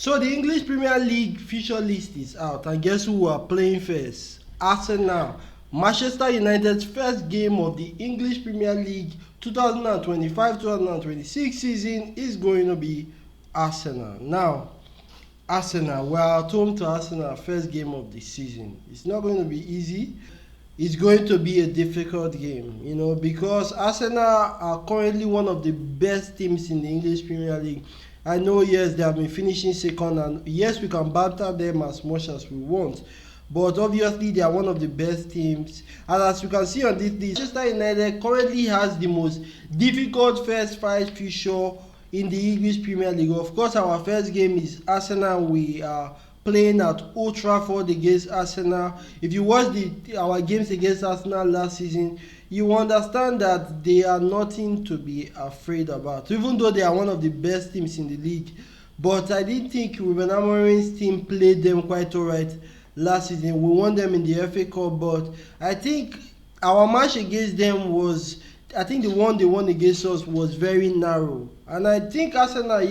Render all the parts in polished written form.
So the English Premier League fixture list is out, and guess who are playing first? Arsenal. Manchester United's first game of the English Premier League 2025-2026 season is going to be Arsenal. Now, Arsenal, we are at home to Arsenal, first game of the season. It's not going to be easy. It's going to be a difficult game, because Arsenal are currently one of the best teams in the English Premier League. I know, yes, they have been finishing second, and yes, we can banter them as much as we want, but obviously they are one of the best teams. And as you can see on this list, Manchester United currently has the most difficult first 5 fixture in the English Premier League. Of course, our first game is Arsenal. We are playing at Old Trafford against Arsenal. If you watch our games against Arsenal last season, you understand that they are nothing to be afraid about, even though they are one of the best teams in the league. But I didn't think Ruben Amorim's team played them quite alright last season. We won them in the FA Cup, but I think our match against them was, I think the one they won against us was very narrow. And I think Arsenal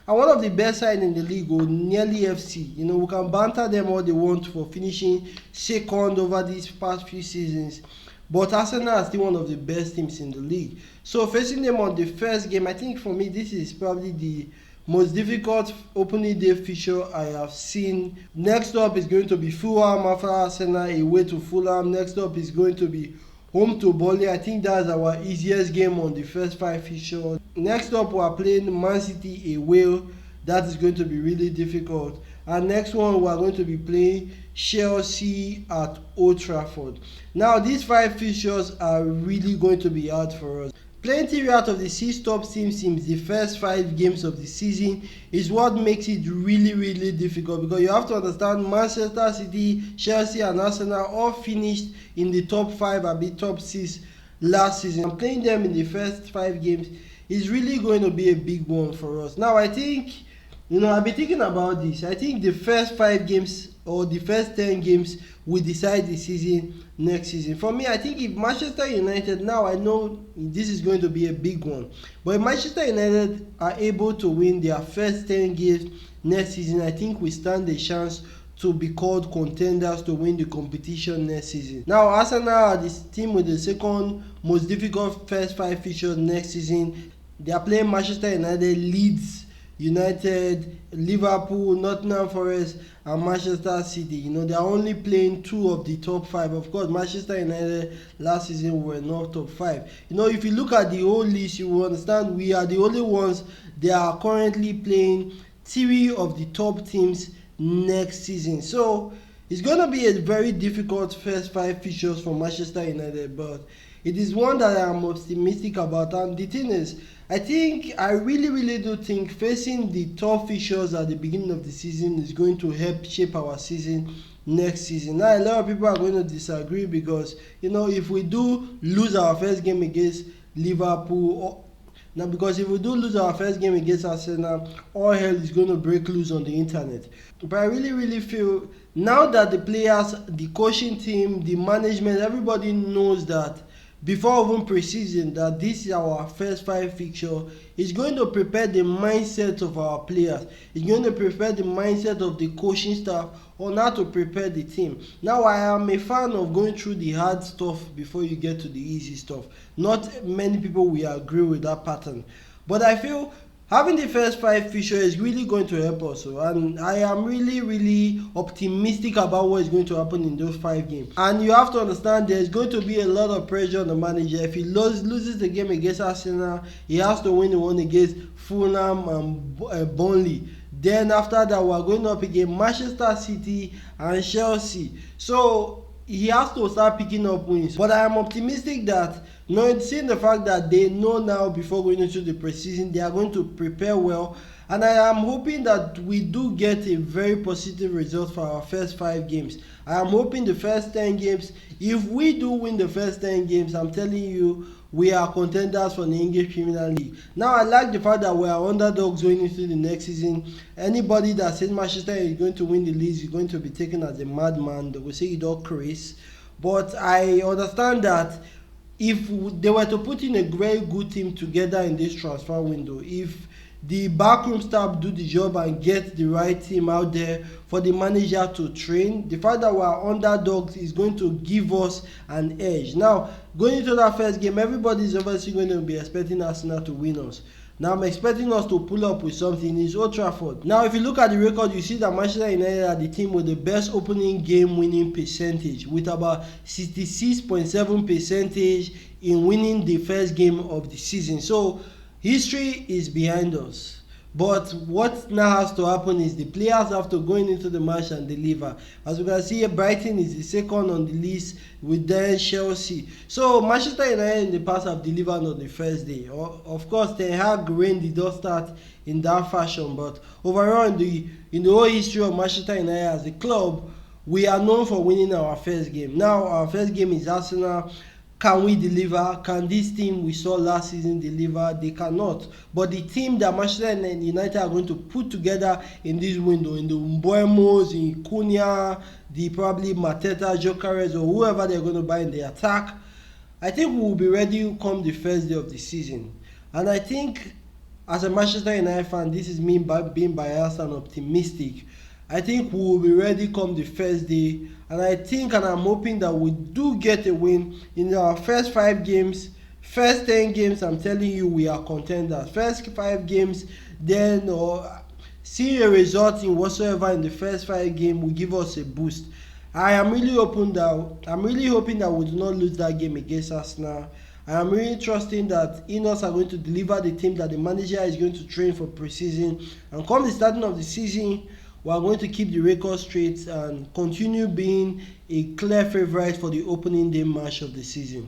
are one of the best sides in the league, or nearly FC. We can banter them all they want for finishing second over these past few seasons. But Arsenal is still one of the best teams in the league. So facing them on the first game, I think for me this is probably the most difficult opening day fixture I have seen. Next up is going to be Fulham after Arsenal away to Fulham. Next up is going to be home to Burnley. I think that's our easiest game on the first 5 fixtures. Next up, we are playing Man City away. That is going to be really difficult. And next one, we are going to be playing Chelsea at Old Trafford. Now, these 5 fixtures are really going to be hard for us. Playing 3 out of the 6 top teams in the first 5 games of the season is what makes it really, really difficult, because you have to understand Manchester City, Chelsea and Arsenal all finished in the top 5 and the top 6 last season. And playing them in the first 5 games is really going to be a big one for us. Now, I think, I've been thinking about this. I think the first 5 games or the first 10 games will decide the season next season. For me, I think if Manchester United, now I know this is going to be a big one, but if Manchester United are able to win their first 10 games next season, I think we stand a chance to be called contenders to win the competition next season. Now, Arsenal are the team with the second most difficult first 5 fixtures next season. They are playing Manchester United, Leeds United, Liverpool, Nottingham Forest and Manchester City. They are only playing 2 of the top 5. Of course, Manchester United last season were not top 5. If you look at the whole list, you will understand we are the only ones that are currently playing 3 of the top teams next season. So it's going to be a very difficult first 5 fixtures for Manchester United, but it is one that I am optimistic about. And the thing is, I really, really do think facing the top fixtures at the beginning of the season is going to help shape our season next season. Now, a lot of people are going to disagree because, if we do lose our first game against Liverpool, because if we do lose our first game against Arsenal, all hell is going to break loose on the internet. But I really, really feel now that the players, the coaching team, the management, everybody knows that before even pre-season that this is our first 5 fixture, it's going to prepare the mindset of our players. It's going to prepare the mindset of the coaching staff on how to prepare the team. Now, I am a fan of going through the hard stuff before you get to the easy stuff. Not many people will agree with that pattern, but I feel having the first 5 fixtures is really going to help us, and I am really, really optimistic about what is going to happen in those 5 games. And you have to understand there is going to be a lot of pressure on the manager. If he loses the game against Arsenal, he has to win the one against Fulham and Burnley. Then after that, we are going up against Manchester City and Chelsea. So he has to start picking up wins. But I am optimistic that, seeing the fact that they know now before going into the preseason, they are going to prepare well. And I am hoping that we do get a very positive result for our first 5 games. I am hoping the first 10 games, if we do win the first 10 games, I'm telling you, we are contenders for the English Premier League. Now, I like the fact that we are underdogs going into the next season. Anybody that says Manchester is going to win the league is going to be taken as a madman. They will say it all crazy. But I understand that if they were to put in a very good team together in this transfer window, if the backroom staff do the job and get the right team out there for the manager to train. The fact that we are underdogs is going to give us an edge. Now, going into that first game, everybody is obviously going to be expecting Arsenal to win us. Now, I'm expecting us to pull up with something. It's Old Trafford. Now, if you look at the record, you see that Manchester United are the team with the best opening game winning percentage, with about 66.7% in winning the first game of the season. So, history is behind us. But what now has to happen is the players have to go into the match and deliver. As you can see here, Brighton is the second on the list, with then Chelsea. So Manchester United in the past have delivered on the first day. Of course, Ten Hag reign did not start in that fashion, but overall in the whole history of Manchester United as a club, we are known for winning our first game. Now our first game is Arsenal. Can we deliver? Can this team we saw last season deliver? They cannot. But the team that Manchester United are going to put together in this window, in the Mbuemos, in Cunha, the probably Mateta, Jokeres, or whoever they're going to buy in the attack, I think we will be ready come the first day of the season. And I think as a Manchester United fan, this is me being biased and optimistic. I think we will be ready come the first day, and I think and I'm hoping that we do get a win in our first 5 games. First 10 games, I'm telling you, we are contenders. First 5 games, then see a result in whatsoever in the first 5 games will give us a boost. I'm really hoping that we do not lose that game against Arsenal. I am really trusting that Ineos are going to deliver the team that the manager is going to train for pre-season, and come the starting of the season, we are going to keep the record straight and continue being a clear favourite for the opening day match of the season.